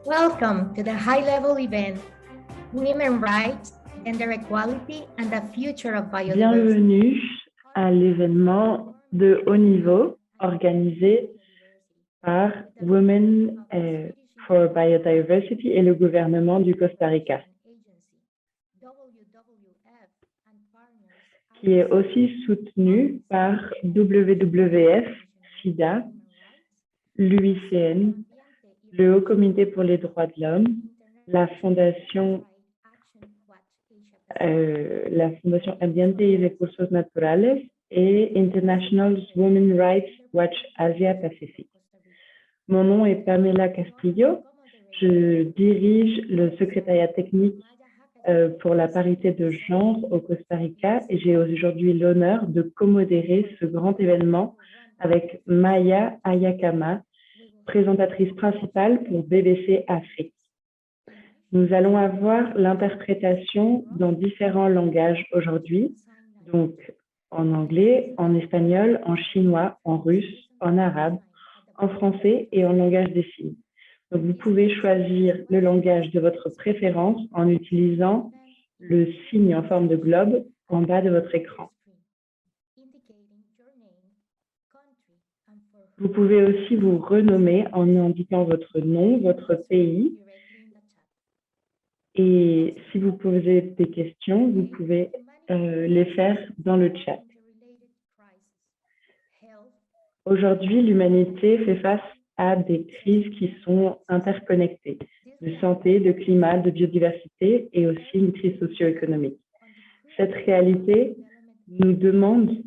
Welcome to the high-level event, Women Rights, Gender Equality and the Future of Biodiversity. Bienvenue à l'événement de haut niveau organisé par Women for Biodiversity et le gouvernement du Costa Rica, qui est aussi soutenu par WWF, SIDA, l'UICN, le Haut Comité pour les droits de l'homme, la Fondation Ambiente y Recursos Naturales et International Women's Rights Watch Asia Pacific. Mon nom est Pamela Castillo. Je dirige le secrétariat technique pour la parité de genre au Costa Rica et j'ai aujourd'hui l'honneur de co-modérer ce grand événement avec Maya Ayakama, présentatrice principale pour BBC Afrique. Nous allons avoir l'interprétation dans différents langages aujourd'hui, donc en anglais, en espagnol, en chinois, en russe, en arabe, en français et en langage des signes. Donc vous pouvez choisir le langage de votre préférence en utilisant le signe en forme de globe en bas de votre écran. Vous pouvez aussi vous renommer en indiquant votre nom, votre pays. Et si vous posez des questions, vous pouvez les faire dans le chat. Aujourd'hui, l'humanité fait face à des crises qui sont interconnectées, de santé, de climat, de biodiversité et aussi une crise socio-économique. Cette réalité nous demande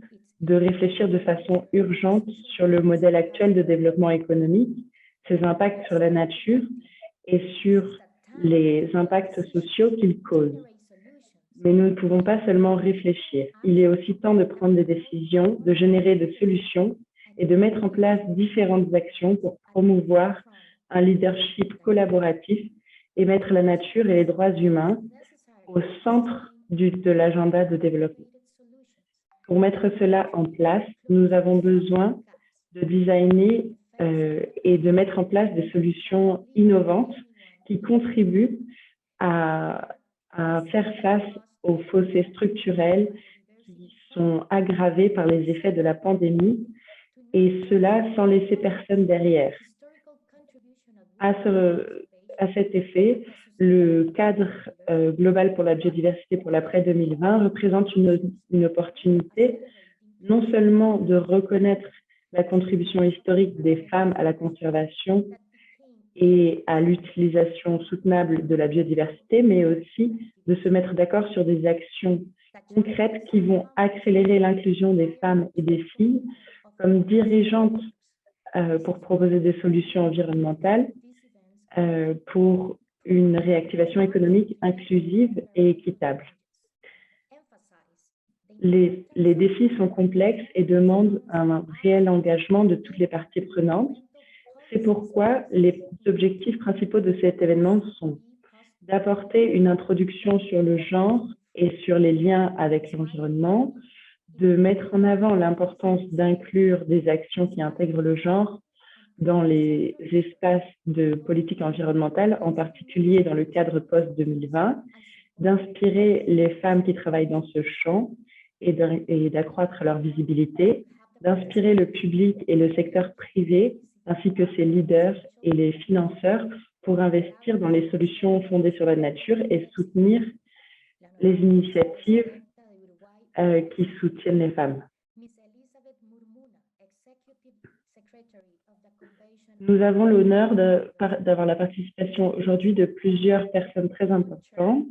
de réfléchir de façon urgente sur le modèle actuel de développement économique, ses impacts sur la nature et sur les impacts sociaux qu'il cause. Mais nous ne pouvons pas seulement réfléchir. Il est aussi temps de prendre des décisions, de générer des solutions et de mettre en place différentes actions pour promouvoir un leadership collaboratif et mettre la nature et les droits humains au centre de l'agenda de développement. Pour mettre cela en place, nous avons besoin de designer et de mettre en place des solutions innovantes qui contribuent à faire face aux fossés structurels qui sont aggravés par les effets de la pandémie, et cela sans laisser personne derrière. À cet effet, le cadre global pour la biodiversité pour l'après 2020 représente une opportunité non seulement de reconnaître la contribution historique des femmes à la conservation et à l'utilisation soutenable de la biodiversité, mais aussi de se mettre d'accord sur des actions concrètes qui vont accélérer l'inclusion des femmes et des filles comme dirigeantes pour proposer des solutions environnementales pour une réactivation économique inclusive et équitable. Les défis sont complexes et demandent un réel engagement de toutes les parties prenantes. C'est pourquoi les objectifs principaux de cet événement sont d'apporter une introduction sur le genre et sur les liens avec l'environnement, de mettre en avant l'importance d'inclure des actions qui intègrent le genre dans les espaces de politique environnementale, en particulier dans le cadre post-2020, d'inspirer les femmes qui travaillent dans ce champ et d'accroître leur visibilité, d'inspirer le public et le secteur privé, ainsi que ses leaders et les financeurs pour investir dans les solutions fondées sur la nature et soutenir les initiatives qui soutiennent les femmes. Nous avons l'honneur d'avoir la participation aujourd'hui de plusieurs personnes très importantes.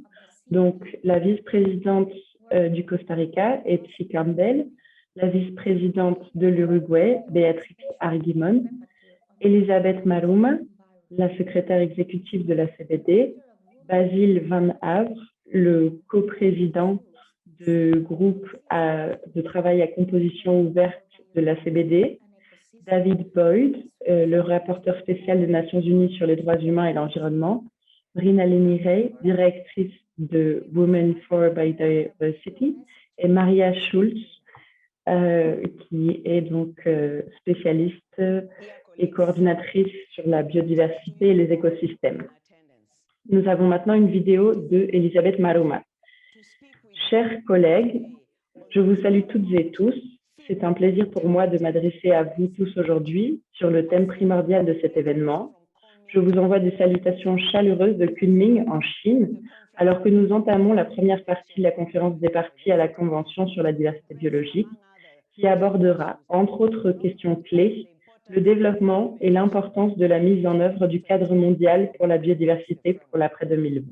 Donc, la vice-présidente du Costa Rica, Etsy Campbell, la vice-présidente de l'Uruguay, Béatrix Arguimon, Elisabeth Maruma, la secrétaire exécutive de la CBD, Basile Van Havre, le coprésident du groupe de travail à composition ouverte de la CBD, David Boyd, le rapporteur spécial des Nations Unies sur les droits humains et l'environnement, Brina Lenirey, directrice de Women for Biodiversity, et Maria Schulz, qui est donc spécialiste et coordinatrice sur la biodiversité et les écosystèmes. Nous avons maintenant une vidéo de Elisabeth Maruma. Chers collègues, je vous salue toutes et tous. C'est un plaisir pour moi de m'adresser à vous tous aujourd'hui sur le thème primordial de cet événement. Je vous envoie des salutations chaleureuses de Kunming en Chine, alors que nous entamons la première partie de la conférence des parties à la Convention sur la diversité biologique, qui abordera, entre autres questions clés, le développement et l'importance de la mise en œuvre du cadre mondial pour la biodiversité pour l'après 2020.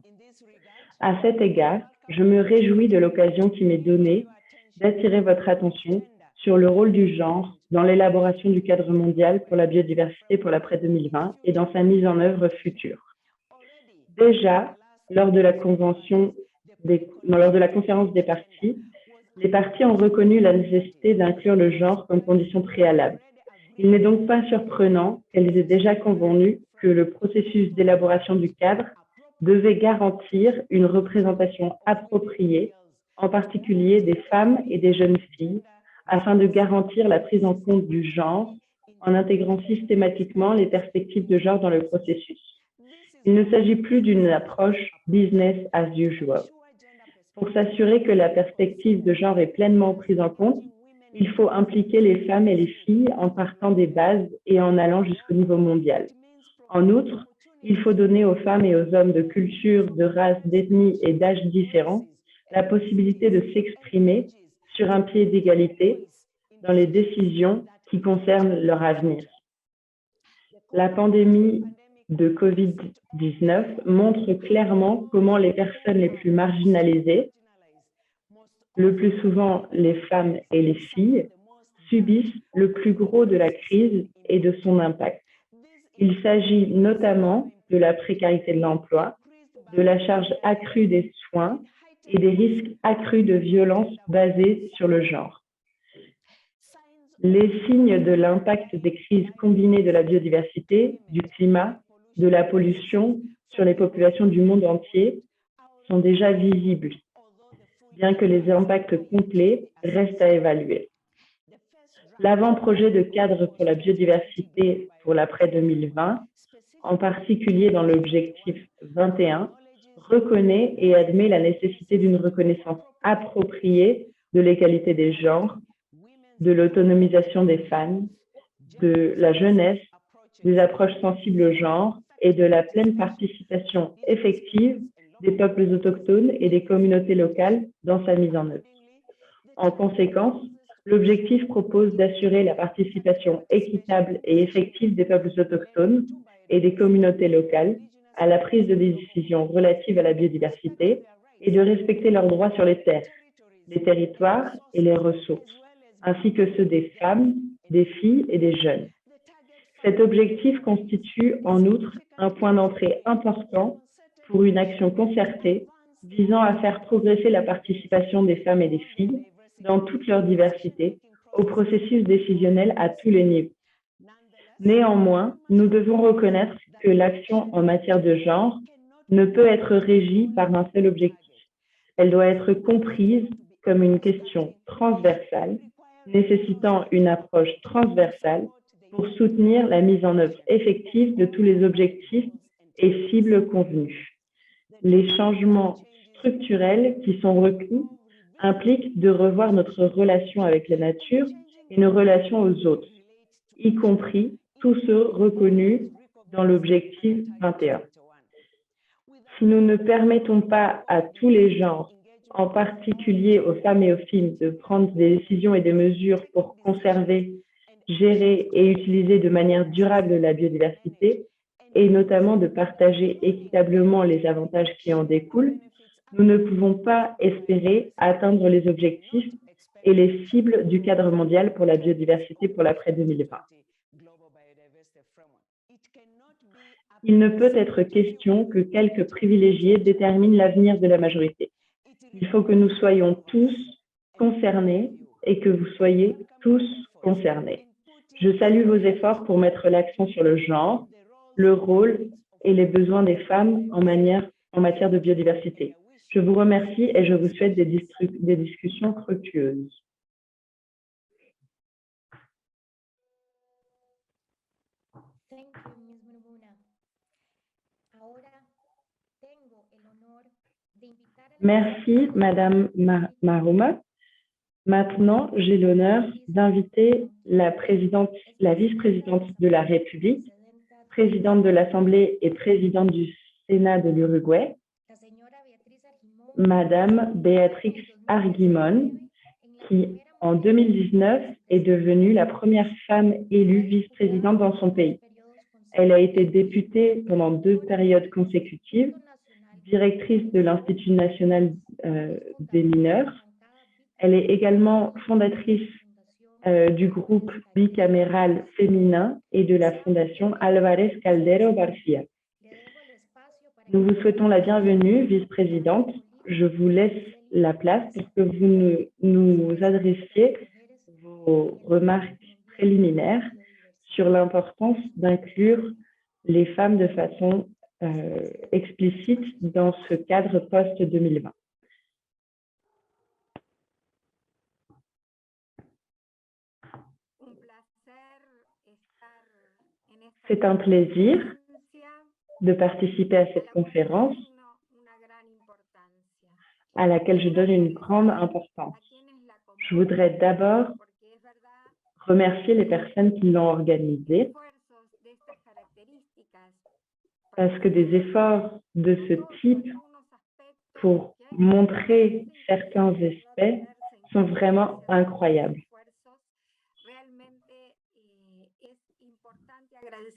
À cet égard, je me réjouis de l'occasion qui m'est donnée d'attirer votre attention sur le rôle du genre dans l'élaboration du cadre mondial pour la biodiversité pour l'après 2020 et dans sa mise en œuvre future. Déjà, lors de la conférence des parties, les parties ont reconnu la nécessité d'inclure le genre comme condition préalable. Il n'est donc pas surprenant qu'elles aient déjà convenu que le processus d'élaboration du cadre devait garantir une représentation appropriée, en particulier des femmes et des jeunes filles, afin de garantir la prise en compte du genre en intégrant systématiquement les perspectives de genre dans le processus. Il ne s'agit plus d'une approche business as usual. Pour s'assurer que la perspective de genre est pleinement prise en compte, il faut impliquer les femmes et les filles en partant des bases et en allant jusqu'au niveau mondial. En outre, il faut donner aux femmes et aux hommes de cultures, de races, d'ethnies et d'âges différents la possibilité de s'exprimer sur un pied d'égalité dans les décisions qui concernent leur avenir. La pandémie de Covid-19 montre clairement comment les personnes les plus marginalisées, le plus souvent les femmes et les filles, subissent le plus gros de la crise et de son impact. Il s'agit notamment de la précarité de l'emploi, de la charge accrue des soins et des risques accrus de violence basés sur le genre. Les signes de l'impact des crises combinées de la biodiversité, du climat, de la pollution sur les populations du monde entier sont déjà visibles, bien que les impacts complets restent à évaluer. L'avant-projet de cadre pour la biodiversité pour l'après 2020, en particulier dans l'objectif 21, reconnaît et admet la nécessité d'une reconnaissance appropriée de l'égalité des genres, de l'autonomisation des femmes, de la jeunesse, des approches sensibles au genre et de la pleine participation effective des peuples autochtones et des communautés locales dans sa mise en œuvre. En conséquence, l'objectif propose d'assurer la participation équitable et effective des peuples autochtones et des communautés locales à la prise de décisions relatives à la biodiversité et de respecter leurs droits sur les terres, les territoires et les ressources, ainsi que ceux des femmes, des filles et des jeunes. Cet objectif constitue en outre un point d'entrée important pour une action concertée visant à faire progresser la participation des femmes et des filles dans toute leur diversité au processus décisionnel à tous les niveaux. Néanmoins, nous devons reconnaître que l'action en matière de genre ne peut être régie par un seul objectif. Elle doit être comprise comme une question transversale, nécessitant une approche transversale pour soutenir la mise en œuvre effective de tous les objectifs et cibles convenus. Les changements structurels qui sont requis impliquent de revoir notre relation avec la nature et nos relations aux autres, y compris tous ceux reconnus dans l'objectif 21. Si nous ne permettons pas à tous les genres, en particulier aux femmes et aux filles, de prendre des décisions et des mesures pour conserver, gérer et utiliser de manière durable la biodiversité, et notamment de partager équitablement les avantages qui en découlent, nous ne pouvons pas espérer atteindre les objectifs et les cibles du cadre mondial pour la biodiversité pour l'après 2020. Il ne peut être question que quelques privilégiés déterminent l'avenir de la majorité. Il faut que nous soyons tous concernés et que vous soyez tous concernés. Je salue vos efforts pour mettre l'accent sur le genre, le rôle et les besoins des femmes en matière de biodiversité. Je vous remercie et je vous souhaite des discussions fructueuses. Merci, Madame Maruma. Maintenant, j'ai l'honneur d'inviter la vice-présidente de la République, présidente de l'Assemblée et présidente du Sénat de l'Uruguay, Madame Béatrix Arguimon, qui, en 2019, est devenue la première femme élue vice-présidente dans son pays. Elle a été députée pendant 2 périodes consécutives, directrice de l'Institut national des mineurs. Elle est également fondatrice du groupe bicaméral féminin et de la fondation Álvarez Caldero García. Nous vous souhaitons la bienvenue, vice-présidente. Je vous laisse la place pour que vous nous adressiez vos remarques préliminaires sur l'importance d'inclure les femmes de façon explicite dans ce cadre post-2020. C'est un plaisir de participer à cette conférence à laquelle je donne une grande importance. Je voudrais d'abord remercier les personnes qui l'ont organisée parce que des efforts de ce type pour montrer certains aspects sont vraiment incroyables.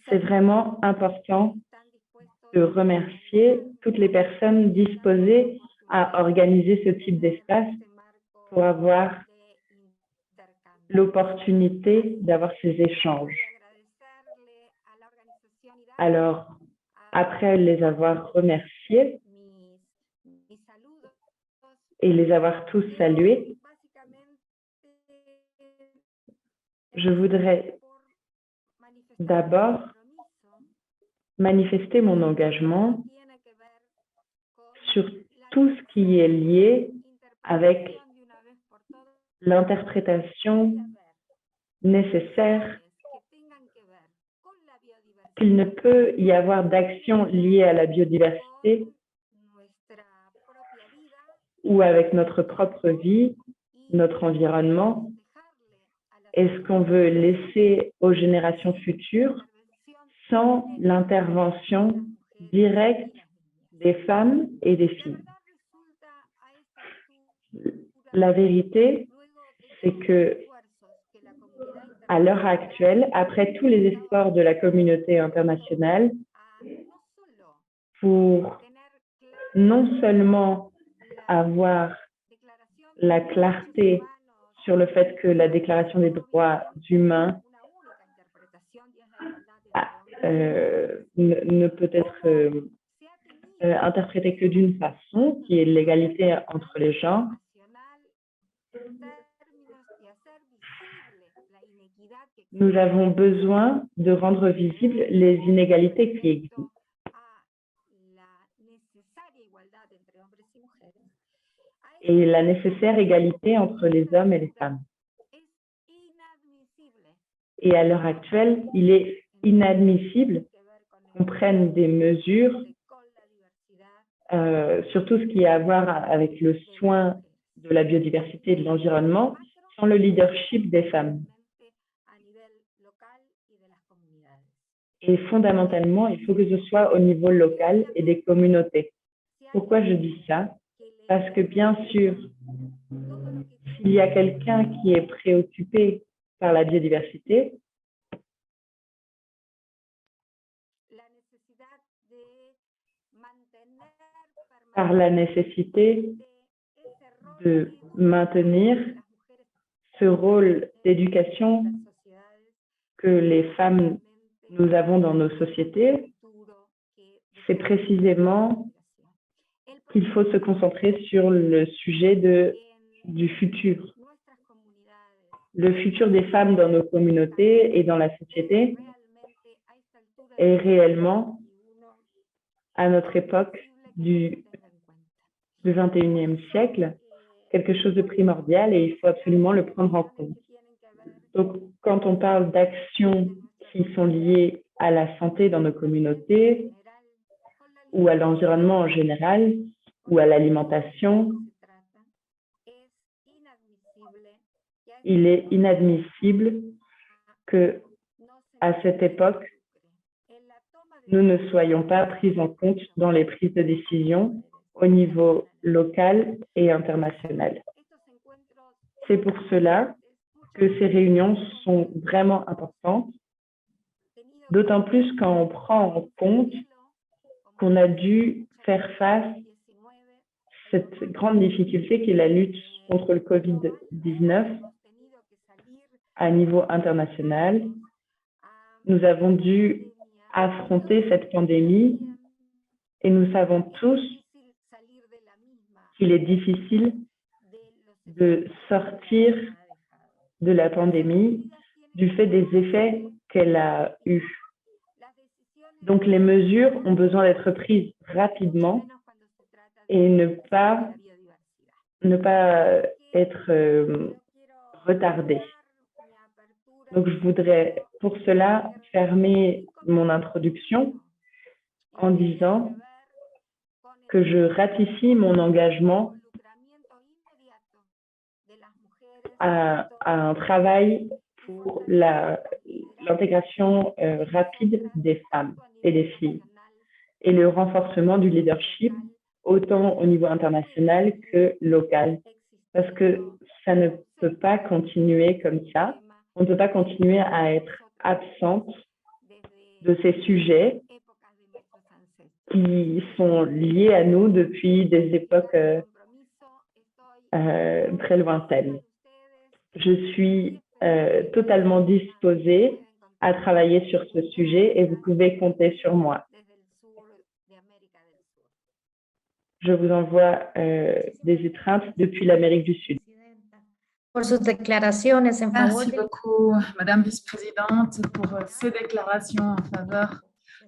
C'est vraiment important de remercier toutes les personnes disposées à organiser ce type d'espace pour avoir l'opportunité d'avoir ces échanges. Alors, après les avoir remerciés et les avoir tous salués, je voudrais d'abord manifester mon engagement sur tout ce qui est lié avec l'interprétation nécessaire qu'il ne peut y avoir d'action liée à la biodiversité ou avec notre propre vie, notre environnement. Est-ce qu'on veut laisser aux générations futures sans l'intervention directe des femmes et des filles? La vérité, c'est que à l'heure actuelle, après tous les efforts de la communauté internationale pour non seulement avoir la clarté sur le fait que la Déclaration des droits humains ne peut être interprétée que d'une façon, qui est l'égalité entre les genres, nous avons besoin de rendre visibles les inégalités qui existent. Et la nécessaire égalité entre les hommes et les femmes. Et à l'heure actuelle, il est inadmissible qu'on prenne des mesures sur tout ce qui a à voir avec le soin de la biodiversité et de l'environnement sans le leadership des femmes. Et fondamentalement, il faut que ce soit au niveau local et des communautés. Pourquoi je dis ça? Parce que bien sûr, s'il y a quelqu'un qui est préoccupé par la biodiversité, par la nécessité de maintenir ce rôle d'éducation que les femmes nous avons dans nos sociétés, c'est précisément qu'il faut se concentrer sur le sujet du futur. Le futur des femmes dans nos communautés et dans la société est réellement, à notre époque du XXIe siècle, quelque chose de primordial et il faut absolument le prendre en compte. Donc, quand on parle d'actions qui sont liées à la santé dans nos communautés ou à l'environnement en général, ou à l'alimentation, il est inadmissible que, à cette époque, nous ne soyons pas pris en compte dans les prises de décision au niveau local et international. C'est pour cela que ces réunions sont vraiment importantes, d'autant plus quand on prend en compte qu'on a dû faire face à cette grande difficulté qui est la lutte contre le COVID-19 à niveau international. Nous avons dû affronter cette pandémie et nous savons tous qu'il est difficile de sortir de la pandémie du fait des effets qu'elle a eus. Donc, les mesures ont besoin d'être prises rapidement et ne pas être retardées. Donc, je voudrais pour cela fermer mon introduction en disant que je ratifie mon engagement à un travail pour l'intégration rapide des femmes et des filles et le renforcement du leadership autant au niveau international que local. Parce que ça ne peut pas continuer comme ça. On ne peut pas continuer à être absente de ces sujets qui sont liés à nous depuis des époques très lointaines. Je suis totalement disposée à travailler sur ce sujet et vous pouvez compter sur moi. Je vous envoie des étreintes depuis l'Amérique du Sud. Merci beaucoup, Madame Vice-Présidente, pour ces déclarations en faveur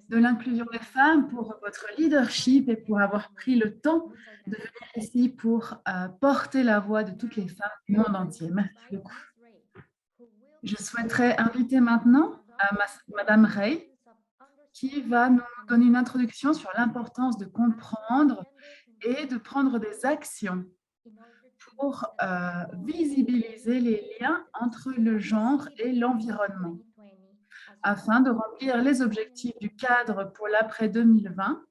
de l'inclusion des femmes, pour votre leadership et pour avoir pris le temps de venir ici pour porter la voix de toutes les femmes du monde entier. Merci beaucoup. Je souhaiterais inviter maintenant Madame Rey, qui va nous donner une introduction sur l'importance de comprendre et de prendre des actions pour visibiliser les liens entre le genre et l'environnement, afin de remplir les objectifs du cadre pour l'après 2020,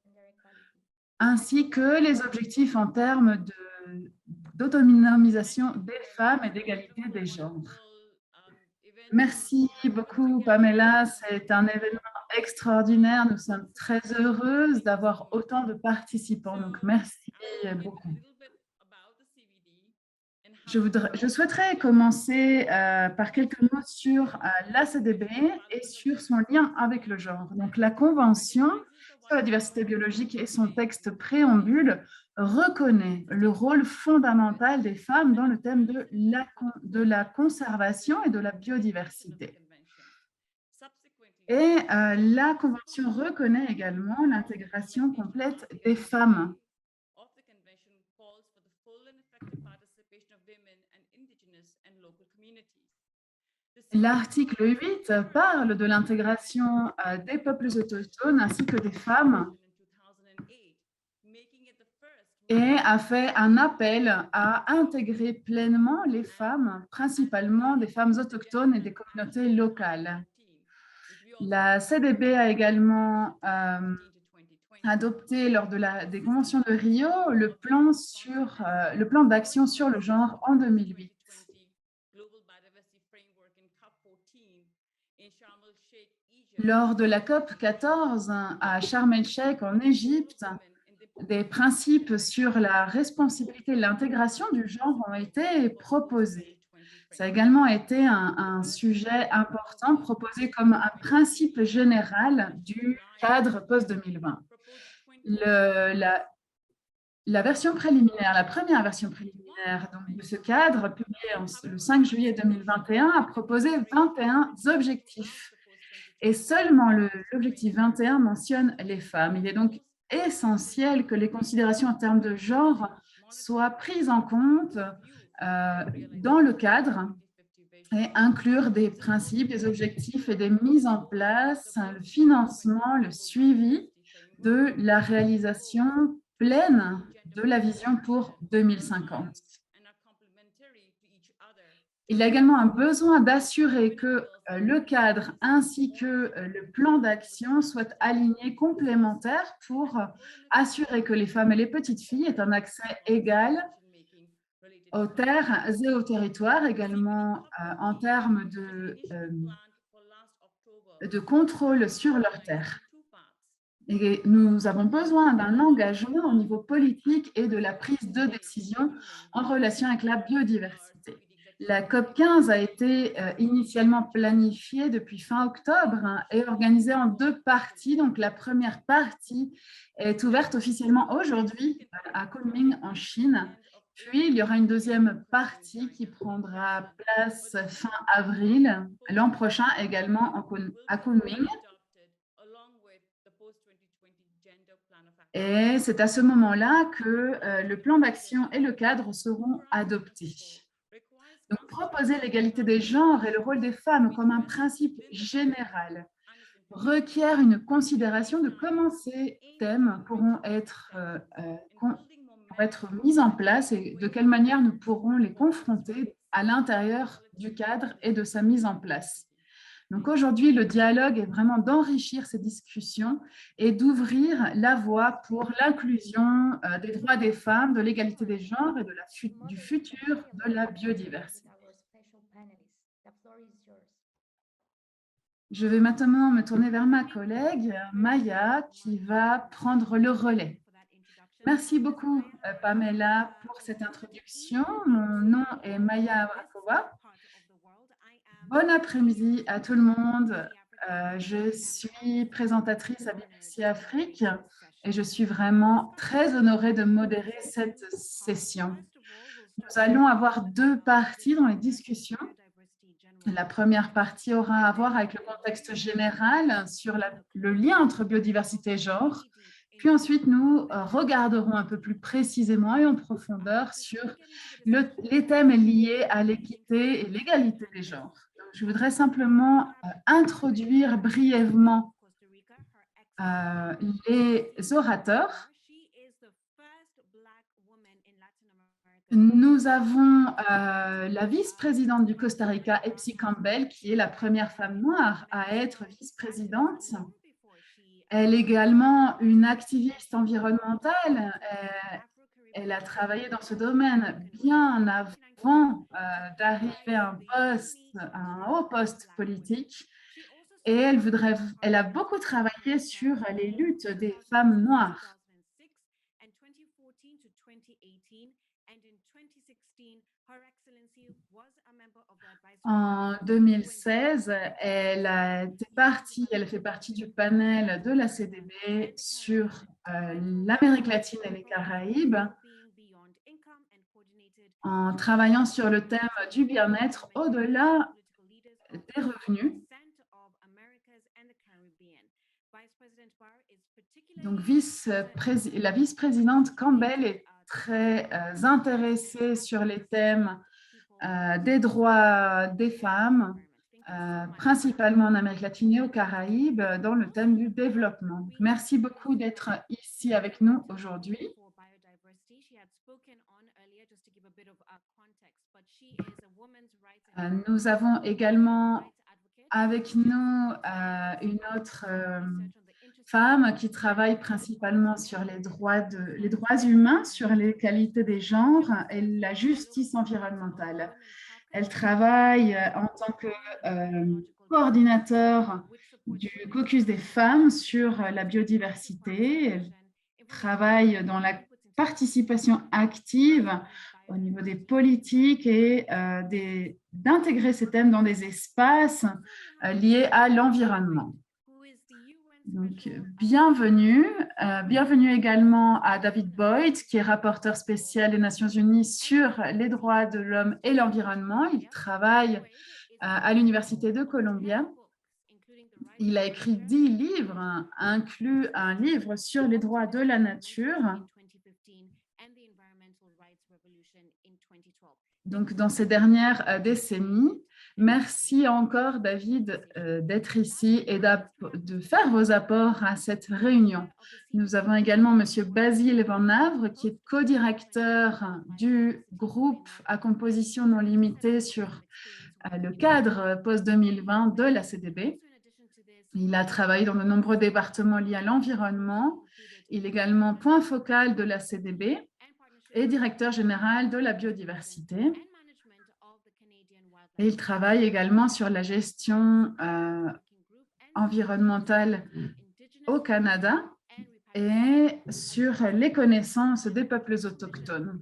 ainsi que les objectifs en termes d'autonomisation des femmes et d'égalité des genres. Merci beaucoup, Pamela. C'est un événement extraordinaire. Nous sommes très heureuses d'avoir autant de participants. Donc, merci beaucoup. Je souhaiterais commencer par quelques mots sur l'ACDB et sur son lien avec le genre. Donc, la Convention sur la diversité biologique et son texte préambule reconnaît le rôle fondamental des femmes dans le thème de la conservation et de la biodiversité. Et la Convention reconnaît également l'intégration complète des femmes. L'article 8 parle de l'intégration des peuples autochtones ainsi que des femmes et a fait un appel à intégrer pleinement les femmes, principalement des femmes autochtones et des communautés locales. La CDB a également adopté lors des conventions de Rio le plan d'action sur le genre en 2008. Lors de la COP 14 à Sharm el-Sheikh en Égypte, des principes sur la responsabilité et l'intégration du genre ont été proposés. Ça a également été un sujet important proposé comme un principe général du cadre post-2020. La version préliminaire, la première version préliminaire de ce cadre, publiée le 5 juillet 2021, a proposé 21 objectifs. Et seulement l'objectif 21 mentionne les femmes. Il est donc essentiel que les considérations en termes de genre soient prises en compte dans le cadre et inclure des principes, des objectifs et des mises en place, le financement, le suivi de la réalisation pleine de la vision pour 2050. Il y a également un besoin d'assurer que le cadre ainsi que le plan d'action soient alignés complémentaires pour assurer que les femmes et les petites filles aient un accès égal aux terres et aux territoires, également en termes de contrôle sur leurs terres. Et nous avons besoin d'un engagement au niveau politique et de la prise de décision en relation avec la biodiversité. La COP15 a été initialement planifiée depuis fin octobre et organisée en 2 parties. Donc, la première partie est ouverte officiellement aujourd'hui à Kunming en Chine. Puis, il y aura une deuxième partie qui prendra place fin avril, l'an prochain également à Kunming. Et c'est à ce moment-là que le plan d'action et le cadre seront adoptés. Donc, proposer l'égalité des genres et le rôle des femmes comme un principe général requiert une considération de comment ces thèmes pourront être mis en place et de quelle manière nous pourrons les confronter à l'intérieur du cadre et de sa mise en place. Donc aujourd'hui, le dialogue est vraiment d'enrichir ces discussions et d'ouvrir la voie pour l'inclusion des droits des femmes, de l'égalité des genres et du futur de la biodiversité. Je vais maintenant me tourner vers ma collègue Maya qui va prendre le relais. Merci beaucoup, Pamela, pour cette introduction. Mon nom est Maya Avrakova. Bon après-midi à tout le monde. Je suis présentatrice à BBC Afrique et je suis vraiment très honorée de modérer cette session. Nous allons avoir 2 parties dans les discussions. La première partie aura à voir avec le contexte général sur le lien entre biodiversité et genre. Puis ensuite, nous regarderons un peu plus précisément et en profondeur sur les thèmes liés à l'équité et l'égalité des genres. Je voudrais simplement introduire brièvement les orateurs. Nous avons la vice-présidente du Costa Rica, Epsi Campbell, qui est la première femme noire à être vice-présidente. Elle est également une activiste environnementale. Elle a travaillé dans ce domaine bien avant d'arriver à un haut poste politique. Et elle a beaucoup travaillé sur les luttes des femmes noires. En 2016, elle fait partie du panel de la CDB sur l'Amérique latine et les Caraïbes, en travaillant sur le thème du bien-être au-delà des revenus. Donc, la vice-présidente Campbell est très intéressée sur les thèmes des droits des femmes, principalement en Amérique latine et aux Caraïbes, dans le thème du développement. Merci beaucoup d'être ici avec nous aujourd'hui. Nous avons également avec nous une autre femme qui travaille principalement sur les droits humains, sur l'égalité des genres et la justice environnementale. Elle travaille en tant que coordinateur du caucus des femmes sur la biodiversité. Elle travaille dans la participation active au niveau des politiques et d'intégrer ces thèmes dans des espaces liés à l'environnement. Donc, bienvenue. Bienvenue également à David Boyd, qui est rapporteur spécial des Nations Unies sur les droits de l'homme et l'environnement. Il travaille à l'Université de Columbia. Il a écrit 10 livres, inclus un livre sur les droits de la nature. Donc, dans ces dernières décennies, Merci encore, David, d'être ici et de faire vos apports à cette réunion. Nous avons également M. Basile Van Avre, qui est co-directeur du groupe à composition non limitée sur le cadre post-2020 de la CDB. Il a travaillé dans de nombreux départements liés à l'environnement. Il est également point focal de la CDB et directeur général de la biodiversité. Et il travaille également sur la gestion environnementale au Canada et sur les connaissances des peuples autochtones.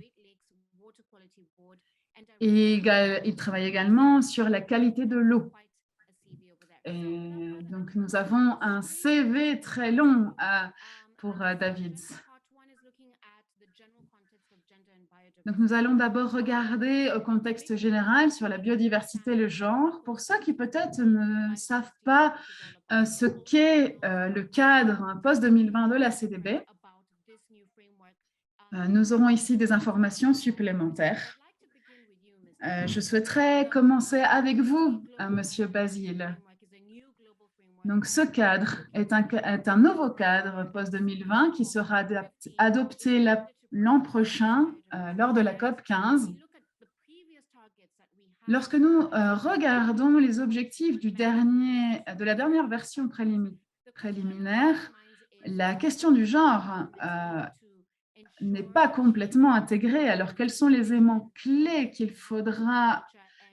Et il travaille également sur la qualité de l'eau. Et donc, nous avons un CV très long pour David. Donc, nous allons d'abord regarder au contexte général sur la biodiversité et le genre. Pour ceux qui peut-être ne savent pas ce qu'est le cadre post-2020 de la CDB, nous aurons ici des informations supplémentaires. Je souhaiterais commencer avec vous, Monsieur Basile. Donc, ce cadre est un nouveau cadre post-2020 qui sera adopté l'an prochain lors de la COP 15. Lorsque nous regardons les objectifs de la dernière version préliminaire, la question du genre n'est pas complètement intégrée. Alors, quels sont les éléments clés qu'il faudra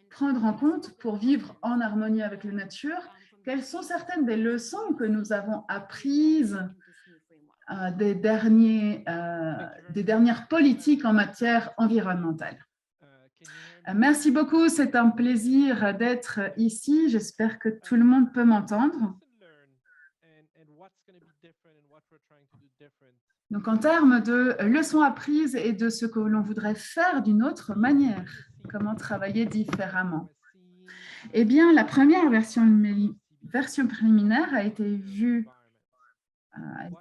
prendre en compte pour vivre en harmonie avec la nature? Quelles sont certaines des leçons que nous avons apprises des dernières politiques en matière environnementale? Merci beaucoup, c'est un plaisir d'être ici. J'espère que tout le monde peut m'entendre. Donc, en termes de leçons apprises et de ce que l'on voudrait faire d'une autre manière, comment travailler différemment. Eh bien, la première version préliminaire a été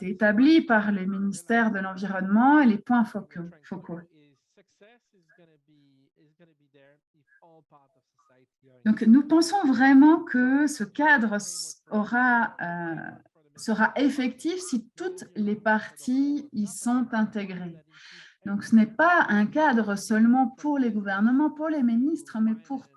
établie par les ministères de l'Environnement et les points focaux. Donc, nous pensons vraiment que ce cadre sera effectif si toutes les parties y sont intégrées. Donc, ce n'est pas un cadre seulement pour les gouvernements, pour les ministres, mais pour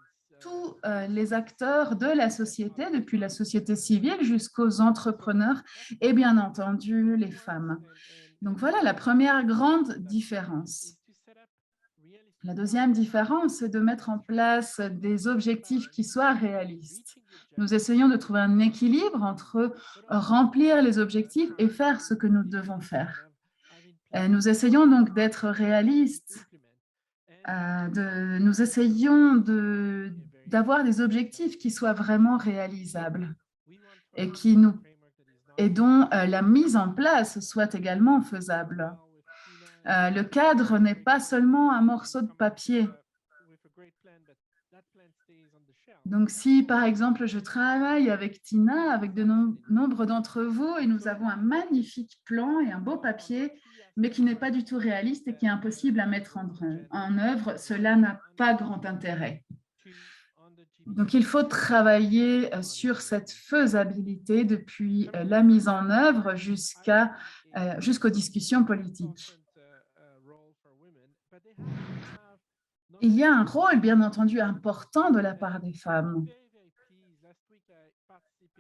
tous les acteurs de la société, depuis la société civile jusqu'aux entrepreneurs et bien entendu les femmes. Donc, voilà la première grande différence. La deuxième différence, c'est de mettre en place des objectifs qui soient réalistes. Nous essayons de trouver un équilibre entre remplir les objectifs et faire ce que nous devons faire. Et nous essayons donc d'être réalistes. Nous essayons d'avoir des objectifs qui soient vraiment réalisables et dont la mise en place soit également faisable. Le cadre n'est pas seulement un morceau de papier. Donc, si par exemple, je travaille avec Tina, avec de nombre d'entre vous, et nous avons un magnifique plan et un beau papier, mais qui n'est pas du tout réaliste et qui est impossible à mettre en œuvre, cela n'a pas grand intérêt. Donc, il faut travailler sur cette faisabilité depuis la mise en œuvre jusqu'aux discussions politiques. Il y a un rôle, bien entendu, important de la part des femmes.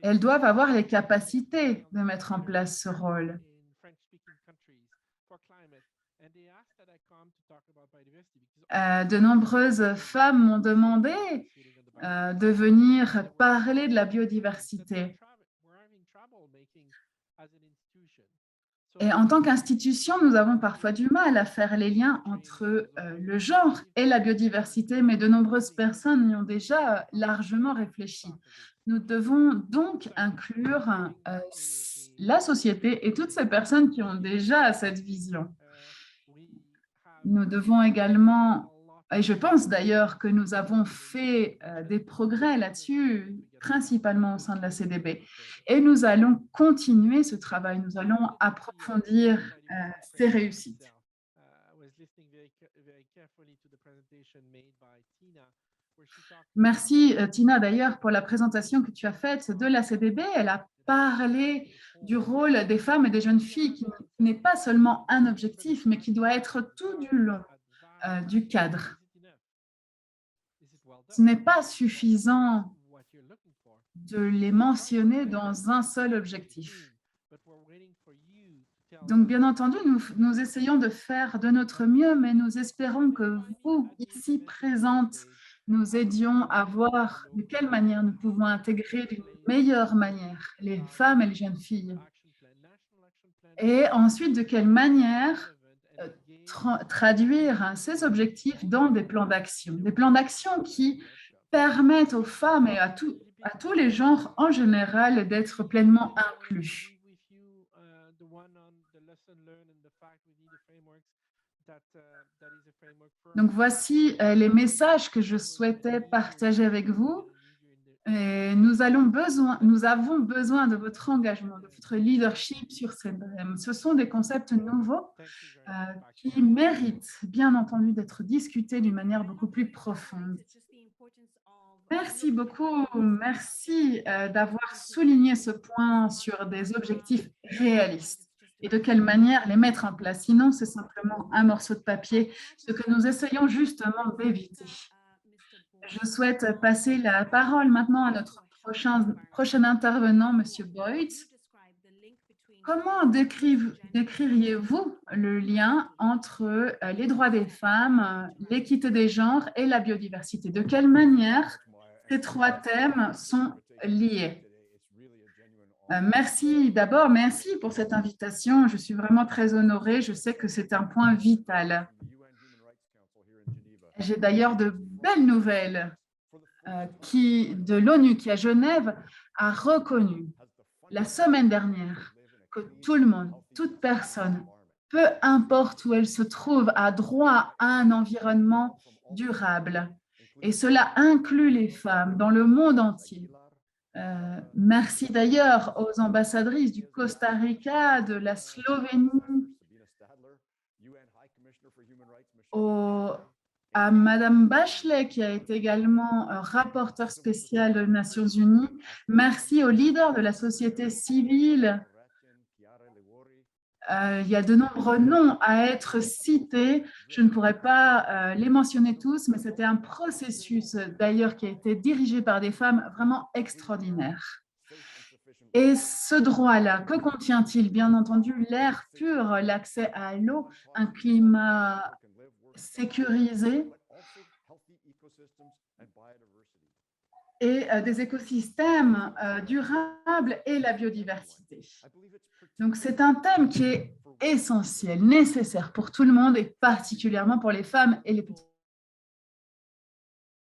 Elles doivent avoir les capacités de mettre en place ce rôle. De nombreuses femmes m'ont demandé de venir parler de la biodiversité. Et en tant qu'institution, nous avons parfois du mal à faire les liens entre le genre et la biodiversité, mais de nombreuses personnes y ont déjà largement réfléchi. Nous devons donc inclure la société et toutes ces personnes qui ont déjà cette vision. Nous devons également, et je pense d'ailleurs que nous avons fait des progrès là-dessus, principalement au sein de la CDB. Et nous allons continuer ce travail, nous allons approfondir ces réussites. Merci Tina d'ailleurs pour la présentation que tu as faite de la CDB. Elle a parlé du rôle des femmes et des jeunes filles qui n'est pas seulement un objectif, mais qui doit être tout du long du cadre. Ce n'est pas suffisant de les mentionner dans un seul objectif. Donc, bien entendu, nous essayons de faire de notre mieux, mais nous espérons que vous, ici présentes, nous aidions à voir de quelle manière nous pouvons intégrer d'une meilleure manière les femmes et les jeunes filles. Et ensuite, de quelle manière traduire ces objectifs dans des plans d'action qui permettent aux femmes et à tous les genres en général d'être pleinement inclus. Donc, voici les messages que je souhaitais partager avec vous. Et nous avons besoin de votre engagement, de votre leadership sur ces thèmes. Ce sont des concepts nouveaux qui méritent, bien entendu, d'être discutés d'une manière beaucoup plus profonde. Merci beaucoup. Merci d'avoir souligné ce point sur des objectifs réalistes et de quelle manière les mettre en place. Sinon, c'est simplement un morceau de papier, ce que nous essayons justement d'éviter. Je souhaite passer la parole maintenant à notre prochain intervenant, M. Boyd. Comment décririez-vous le lien entre les droits des femmes, l'équité des genres et la biodiversité? De quelle manière ces trois thèmes sont liés? Merci d'abord, merci pour cette invitation. Je suis vraiment très honorée. Je sais que c'est un point vital. J'ai d'ailleurs de belles nouvelles de l'ONU qui, à Genève, a reconnu la semaine dernière que tout le monde, toute personne, peu importe où elle se trouve, a droit à un environnement durable. Et cela inclut les femmes dans le monde entier. Merci d'ailleurs aux ambassadrices du Costa Rica, de la Slovénie, à Madame Bachelet, qui a été également rapporteure spéciale des Nations Unies. Merci aux leaders de la société civile. Il y a de nombreux noms à être cités. Je ne pourrais pas les mentionner tous, mais c'était un processus d'ailleurs qui a été dirigé par des femmes vraiment extraordinaires. Et ce droit-là, que contient-il? Bien entendu, l'air pur, l'accès à l'eau, un climat sécurisé et des écosystèmes durables et la biodiversité. Donc, c'est un thème qui est essentiel, nécessaire pour tout le monde et particulièrement pour les femmes et les petites